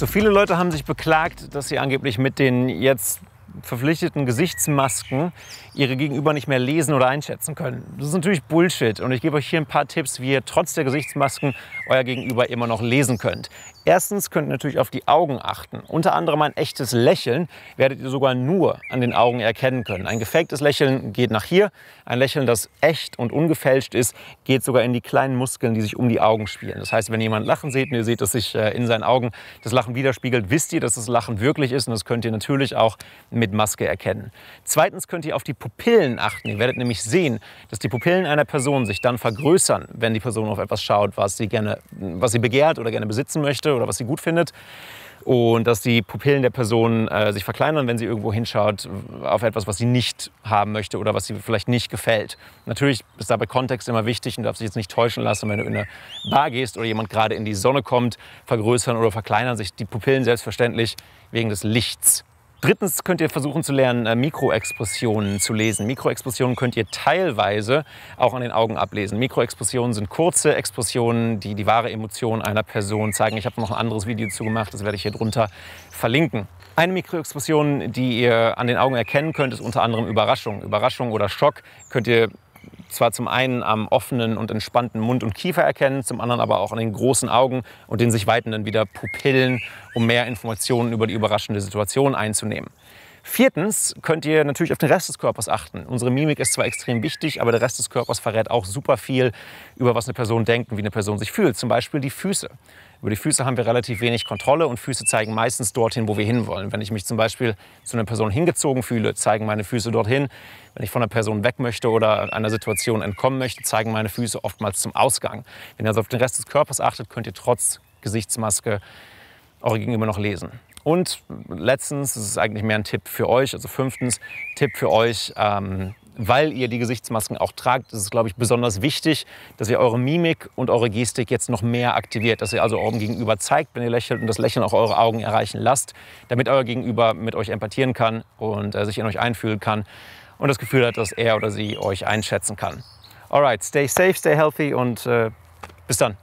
So viele Leute haben sich beklagt, dass sie angeblich mit den jetzt verpflichteten Gesichtsmasken ihre Gegenüber nicht mehr lesen oder einschätzen können. Das ist natürlich Bullshit und ich gebe euch hier ein paar Tipps, wie ihr trotz der Gesichtsmasken euer Gegenüber immer noch lesen könnt. Erstens könnt ihr natürlich auf die Augen achten. Unter anderem ein echtes Lächeln werdet ihr sogar nur an den Augen erkennen können. Ein gefaktes Lächeln geht nach hier. Ein Lächeln, das echt und ungefälscht ist, geht sogar in die kleinen Muskeln, die sich um die Augen spielen. Das heißt, wenn jemand lachen seht und ihr seht, dass sich in seinen Augen das Lachen widerspiegelt, wisst ihr, dass das Lachen wirklich ist und das könnt ihr natürlich auch mit Maske erkennen. Zweitens könnt ihr auf die Pupillen achten. Ihr werdet nämlich sehen, dass die Pupillen einer Person sich dann vergrößern, wenn die Person auf etwas schaut, was sie begehrt oder gerne besitzen möchte oder was sie gut findet. Und dass die Pupillen der Person sich verkleinern, wenn sie irgendwo hinschaut auf etwas, was sie nicht haben möchte oder was sie vielleicht nicht gefällt. Natürlich ist dabei Kontext immer wichtig und darf sich jetzt nicht täuschen lassen, wenn du in eine Bar gehst oder jemand gerade in die Sonne kommt, vergrößern oder verkleinern sich die Pupillen selbstverständlich wegen des Lichts. Drittens könnt ihr versuchen zu lernen, Mikroexpressionen zu lesen. Mikroexpressionen könnt ihr teilweise auch an den Augen ablesen. Mikroexpressionen sind kurze Expressionen, die die wahre Emotion einer Person zeigen. Ich habe noch ein anderes Video dazu gemacht, das werde ich hier drunter verlinken. Eine Mikroexpression, die ihr an den Augen erkennen könnt, ist unter anderem Überraschung. Überraschung oder Schock könnt ihr zwar zum einen am offenen und entspannten Mund und Kiefer erkennen, zum anderen aber auch an den großen Augen und den sich weitenden wieder Pupillen, um mehr Informationen über die überraschende Situation einzunehmen. Viertens könnt ihr natürlich auf den Rest des Körpers achten. Unsere Mimik ist zwar extrem wichtig, aber der Rest des Körpers verrät auch super viel über was eine Person denkt und wie eine Person sich fühlt. Zum Beispiel die Füße. Über die Füße haben wir relativ wenig Kontrolle und Füße zeigen meistens dorthin, wo wir hinwollen. Wenn ich mich zum Beispiel zu einer Person hingezogen fühle, zeigen meine Füße dorthin. Wenn ich von einer Person weg möchte oder einer Situation entkommen möchte, zeigen meine Füße oftmals zum Ausgang. Wenn ihr also auf den Rest des Körpers achtet, könnt ihr trotz Gesichtsmaske eure Gegenüber noch lesen. Und letztens, das ist eigentlich mehr ein Tipp für euch, also fünftens, Tipp für euch, weil ihr die Gesichtsmasken auch tragt, ist es, glaube ich, besonders wichtig, dass ihr eure Mimik und eure Gestik jetzt noch mehr aktiviert. Dass ihr also eurem Gegenüber zeigt, wenn ihr lächelt und das Lächeln auch eure Augen erreichen lasst, damit euer Gegenüber mit euch empathieren kann und sich in euch einfühlen kann und das Gefühl hat, dass er oder sie euch einschätzen kann. Alright, stay safe, stay healthy und bis dann.